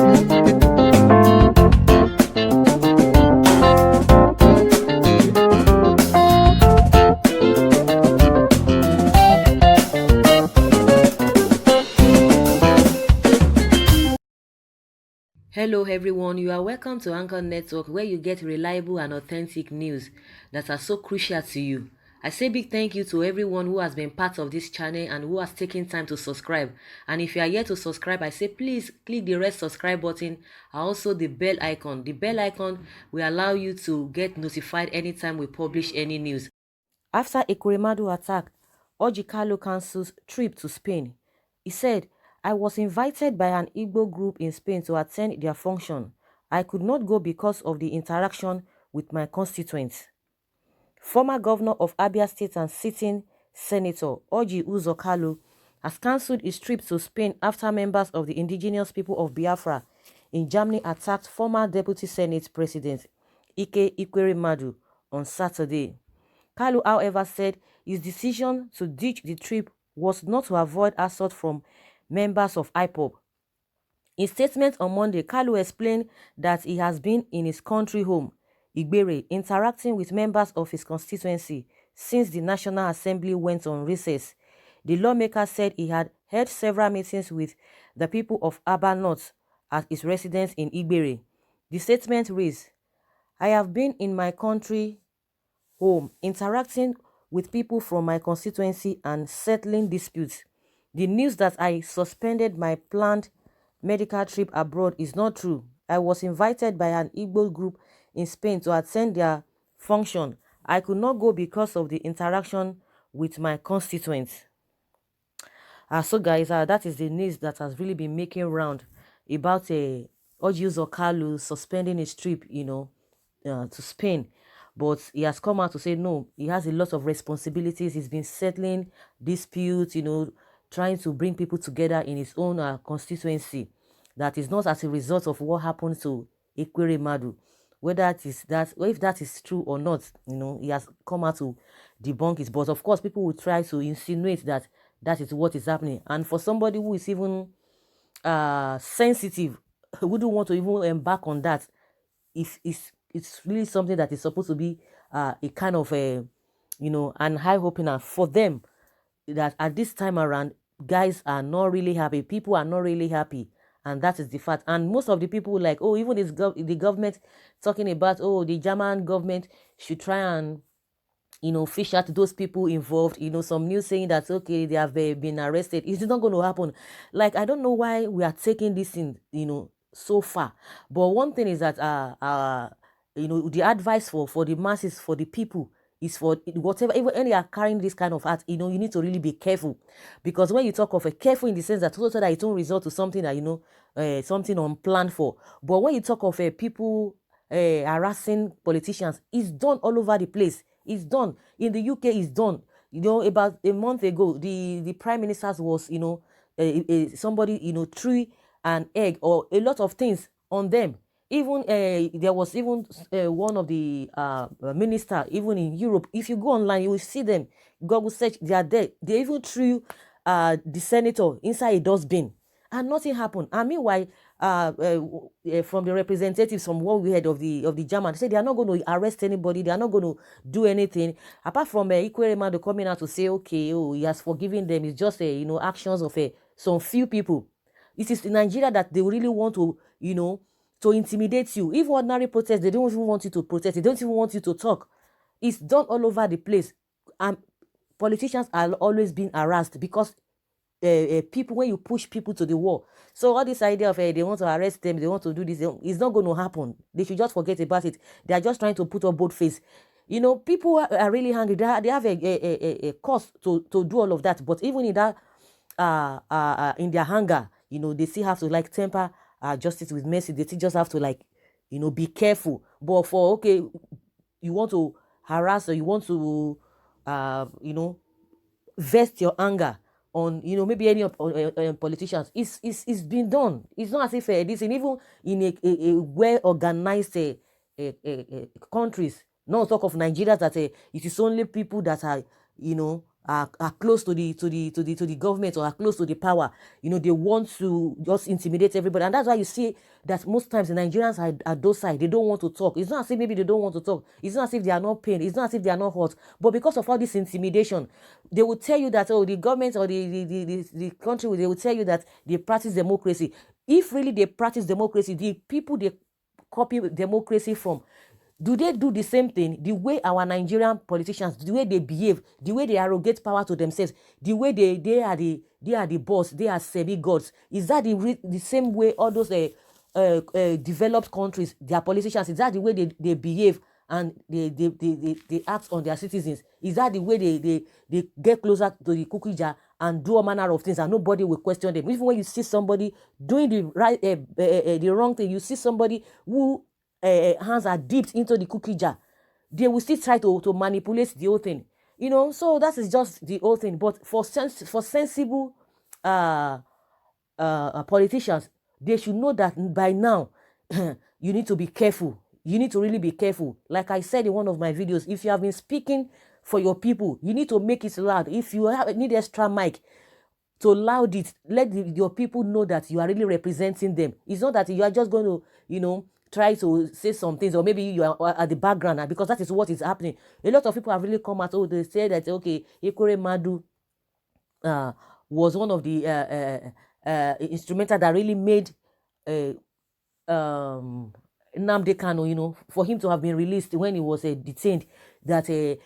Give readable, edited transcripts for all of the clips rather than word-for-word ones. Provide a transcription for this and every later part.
Hello, everyone. You are welcome to Anchor Network, where you get reliable and authentic news that are so crucial to you. I say big thank you to everyone who has been part of this channel and who has taken time to subscribe. And if you are yet to subscribe, I say please click the red subscribe button and also the bell icon. The bell icon will allow you to get notified anytime we publish any news. After Ekweremadu attack, Orji Kalu cancels trip to Spain. He said, I was invited by an Igbo group in Spain to attend their function. I could not go because of the interaction with my constituents. Former governor of Abia State and sitting senator Orji Kalu has cancelled his trip to Spain after members of the indigenous people of Biafra in Germany attacked former deputy senate president Ekweremadu on Saturday. Kalu, however, said his decision to ditch the trip was not to avoid assault from members of IPOB. In statement on Monday, Kalu explained that he has been in his country home, Igbere, interacting with members of his constituency since the National Assembly went on recess. The lawmaker said he had held several meetings with the people of Aba North at his residence in Igbere. The statement reads, I have been in my country home, interacting with people from my constituency and settling disputes. The news that I suspended my planned medical trip abroad is not true. I was invited by an Igbo group in Spain to attend their function. I could not go because of the interaction with my constituents. So guys, that is the news that has really been making round about Orji Kalu suspending his trip, to Spain. But he has come out to say no, he has a lot of responsibilities. He's been settling disputes, trying to bring people together in his own constituency. That is not as a result of what happened to Ekweremadu. Whether it is that, or if that is true or not, he has come out to debunk it. But of course, people will try to insinuate that that is what is happening. And for somebody who is even sensitive, wouldn't want to even embark on that, if it's really something that is supposed to be a kind of a an high opener for them, that at this time around guys are not really happy, people are not really happy, and that is the fact. And most of the people like, oh, even this the government talking about, oh, the German government should try and fish out those people involved. Some news saying that okay, they have been arrested. It's not going to happen. Like, I don't know why we are taking this in so far. But one thing is that the advice for the masses, for the people, is for whatever, even when you are carrying this kind of art, you need to really be careful. Because when you talk of a careful in the sense that so that it won't result to something that something unplanned for. But when you talk of people harassing politicians, it's done all over the place. It's done in the UK. It's done. About a month ago, the prime minister was somebody threw an egg or a lot of things on them. Even there was even one of the minister, even in Europe. If you go online, you will see them. Google search, they are there. They even threw the senator inside a dustbin, and nothing happened. And meanwhile, from the representatives, from what we heard of the German, say they are not going to arrest anybody. They are not going to do anything apart from Ekweremadu coming out to say, okay, oh, he has forgiven them. It's just actions of some few people. It is in Nigeria that they really want to to intimidate you. If ordinary protest, they don't even want you to protest. They don't even want you to talk. It's done all over the place. And politicians are always being harassed because people, when you push people to the wall. So all this idea of they want to arrest them, they want to do this, it's not going to happen. They should just forget about it. They are just trying to put up both face. People are really hungry. They have a cost to do all of that. But even in that, in their hunger, they still have to like temper justice with mercy. They still just have to like, be careful. But for, okay, you want to harass or you want to, vest your anger on maybe any politicians, it's been done. It's not as if this, and even in a well organized countries, not talk of Nigeria, that it is only people that are are close to the government or are close to the power, they want to just intimidate everybody. And that's why you see that most times the Nigerians are docile. They don't want to talk. It's not as if maybe they don't want to talk. It's not as if they are not pain. It's not as if they are not hurt. But because of all this intimidation, they will tell you that, oh, the government or the country, they will tell you that they practice democracy. If really they practice democracy, the people they copy democracy from, do they do the same thing? The way our Nigerian politicians, the way they behave, the way they arrogate power to themselves, the way they are the boss, they are semi-gods. Is that the same way all those developed countries, their politicians, is that the way they behave and they act on their citizens? Is that the way they get closer to the cookie jar and do all manner of things and nobody will question them? Even when you see somebody doing the wrong thing, you see somebody who hands are dipped into the cookie jar, they will still try to manipulate the whole thing. So that is just the whole thing. But for sensible uh, politicians, they should know that by now you need to be careful. You need to really be careful. Like I said in one of my videos, if you have been speaking for your people, you need to make it loud. If you need extra mic, to loud it, let your people know that you are really representing them. It's not that you are just going to, try to say some things, or maybe you are at the background, because that is what is happening. A lot of people have really come out. Oh, they say that, okay, Ekweremadu was one of the instrumental that really made Nnamdi Kanu, for him to have been released when he was detained, that he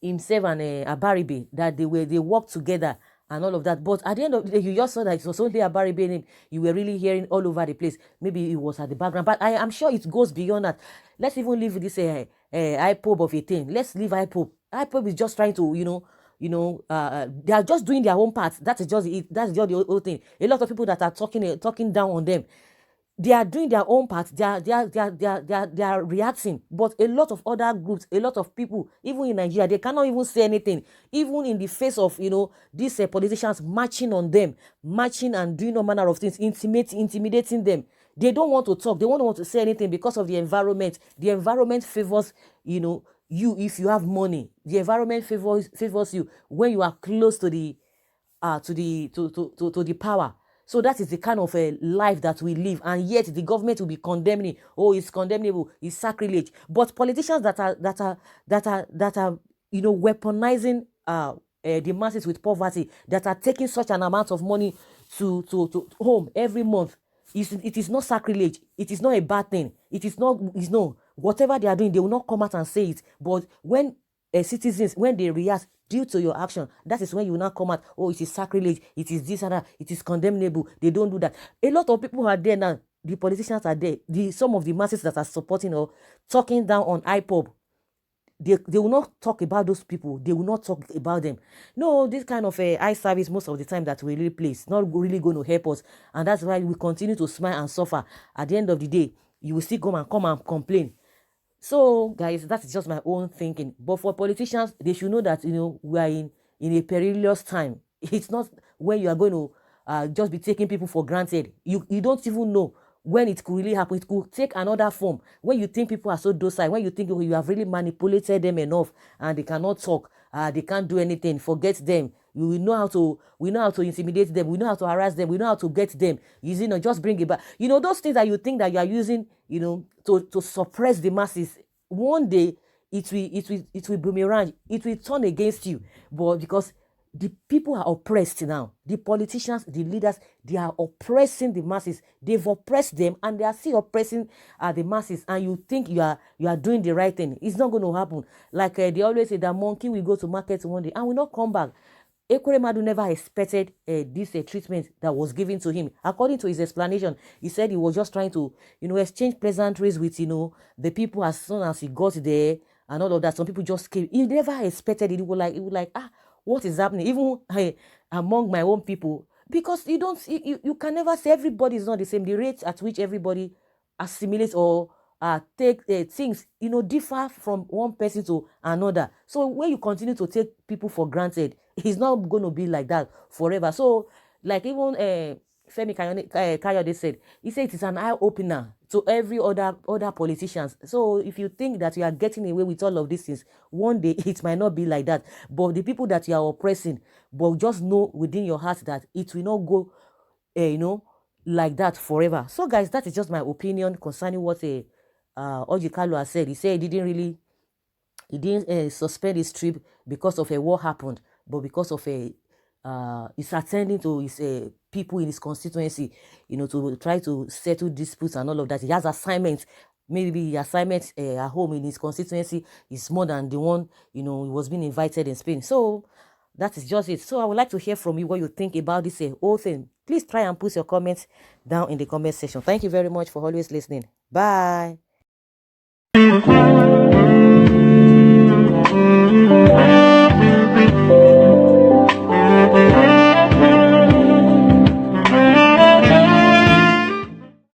himself and Abaribe, that they worked together and all of that. But at the end of the day, you just saw that it was only Abaribe name you were really hearing all over the place. Maybe it was at the background, but I am sure it goes beyond that. Let's even leave this IPOB of a thing. Let's leave IPOB. IPOB is just trying to, they are just doing their own part. That is just it. That's just the whole thing. A lot of people that are talking down on them, they are doing their own part. They are reacting. But a lot of other groups, a lot of people, even in Nigeria, they cannot even say anything, even in the face of these politicians marching on them, marching and doing all manner of things, intimidating them. They don't want to talk. They don't want to say anything because of the environment. The environment favors you if you have money. The environment favors you when you are close to the to the power. So that is the kind of a life that we live, and yet the government will be condemning. Oh, it's condemnable, it's sacrilege. But politicians that are weaponizing the masses with poverty, that are taking such an amount of money to home every month, it is not sacrilege. It is not a bad thing. It is not. It's no. Whatever they are doing, they will not come out and say it. But when citizens, when they react due to your action, that is when you will not come out. Oh, it is sacrilege. It is this and that. It is condemnable. They don't do that. A lot of people are there now. The politicians are there. Some of the masses that are supporting or talking down on IPOB, they will not talk about those people. They will not talk about them. No, this kind of eye service most of the time that we really play is not really going to help us. And that's why we continue to smile and suffer. At the end of the day, you will still come and complain. So, guys, that is just my own thinking. But for politicians, they should know that, we are in a perilous time. It's not when you are going to just be taking people for granted. You don't even know when it could really happen. It could take another form. When you think people are so docile, when you think you have really manipulated them enough and they cannot talk, they can't do anything, forget them. We know how to intimidate them. We know how to harass them. We know how to get them. Just bring it back. Those things that you think that you are using, to suppress the masses. One day it will boomerang. It will turn against you. But because the people are oppressed now, the politicians, the leaders, they are oppressing the masses. They've oppressed them, and they are still oppressing the masses. And you think you are doing the right thing. It's not going to happen. Like they always say, that monkey will go to market one day and will not come back. Ekweremadu never expected this treatment that was given to him. According to his explanation, he said he was just trying to, exchange pleasantries with, the people as soon as he got there and all of that. Some people just came. He never expected it. He was like, what is happening? Even among my own people, because you can never say everybody is not the same. The rate at which everybody assimilates or take things, differ from one person to another. So when you continue to take people for granted, it's not going to be like that forever. So, like even Femi Kayode said, he said it is an eye-opener to every other politicians. So if you think that you are getting away with all of these things, one day it might not be like that. But the people that you are oppressing, but just know within your heart that it will not go, like that forever. So guys, that is just my opinion concerning what Orji Kalu has said. He said he didn't suspend his trip because of what happened, but because of he's attending to his people in his constituency, to try to settle disputes and all of that. He has assignments. Maybe the assignment at home in his constituency is more than the one, he was being invited in Spain. So that is just it. So I would like to hear from you what you think about this whole thing. Please try and put your comments down in the comment section. Thank you very much for always listening. Bye.